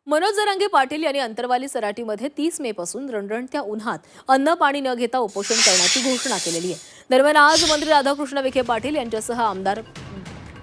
मनोज जरांगे पाटील यांनी अंतरवाली सराटीमध्ये 30 मे पासून रणरणत्या उन्हात अन्न पाणी न घेता उपोषण करण्याची घोषणा केलेली आहे। दरम्यान आज मंत्री राधाकृष्ण विखे पाटील यांच्यासह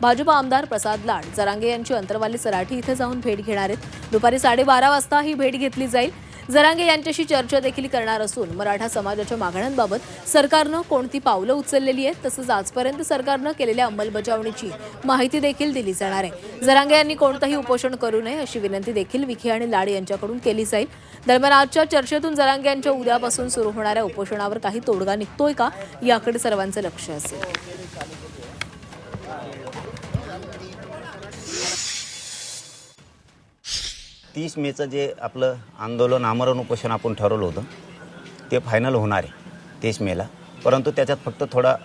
भाजपा आमदार प्रसाद लाड जरांगे यांची अंतरवाली सराठी इथे जाऊन भेट घेणार आहेत। दुपारी 12:30 वाजता ही भेट घेतली जाईल। जरांगे यांच्याशी चर्चा देखील करणार असून मराठा समाजाच्या मागण्यांबाबत सरकारनं कोणती पावलं उचललेली आहेत तसंच आजपर्यंत सरकारनं केलेल्या अंमलबजावणीची माहिती देखील दिली जाणार आहे। जरांगे यांनी कोणतंही उपोषण करू नये अशी विनंती देखील विखे आणि लाड यांच्याकडून केली जाईल। दरम्यान आजच्या चर्चेतून जरांगे यांच्या उद्यापासून सुरू होणाऱ्या उपोषणावर काही तोडगा निघतोय का याकडे सर्वांचं लक्ष असेल। 30 मेचं जे आपलं आंदोलन आमरण उपोषण आपण ठरवलं होतं ते फायनल होणार आहे 30 मेला, परंतु त्याच्यात फक्त थोडा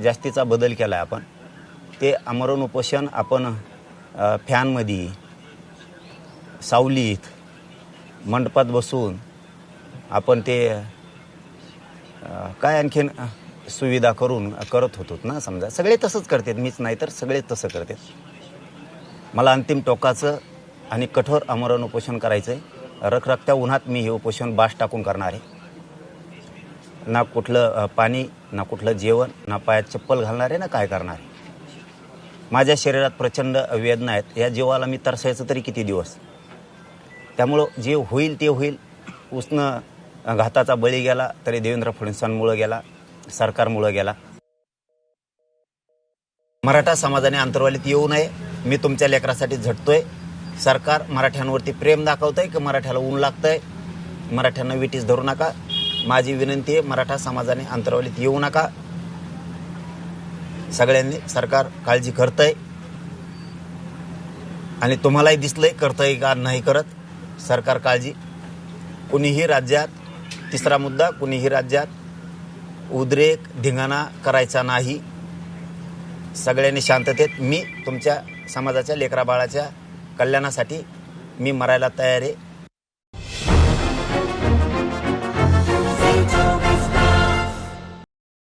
जास्तीचा बदल केला आहे आपण। ते आमरण उपोषण आपण फॅनमध्ये सावलीत मंडपात बसून आपण ते काय आणखीन सुविधा करून करत होतो ना। समजा सगळे तसंच करतात, मीच नाही तर सगळे तसं करतात। मला अंतिम टोकाचं आणि कठोर आमरण उपोषण करायचं आहे। रखरखत्या उन्हात मी हे उपोषण बास टाकून करणार आहे। ना कुठलं पाणी, ना कुठलं जेवण, ना पायात चप्पल घालणार आहे, ना काय करणार आहे। माझ्या शरीरात प्रचंड वेदना आहेत। या जीवाला मी तरसायचं तरी किती दिवस। त्यामुळं जे होईल ते होईल। उसनं घाताचा बळी गेला तरी देवेंद्र फडणवीसांमुळं गेला, सरकारमुळं गेला। मराठा समाजाने अंतरवालीत येऊ नये, मी तुमच्या लेकरासाठी झटतोय। सरकार मराठ्यांवरती प्रेम दाखवतंय की मराठ्याला ऊन लागतंय, मराठ्यांना विटीस धरू नका। माझी विनंती आहे, मराठा समाजाने अंतरवालीत येऊ नका। सगळ्यांनी सरकार काळजी करतंय आणि तुम्हालाही दिसलंय करतंय का नाही करत सरकार काळजी। कुणीही राज्यात, तिसरा मुद्दा, कुणीही राज्यात उद्रेक धिंगाणा करायचा नाही। सगळ्यांनी शांततेत, मी तुमच्या समाजाच्या लेकरा बाळाच्या कल्याणासाठी मी मरायला तयार आहे।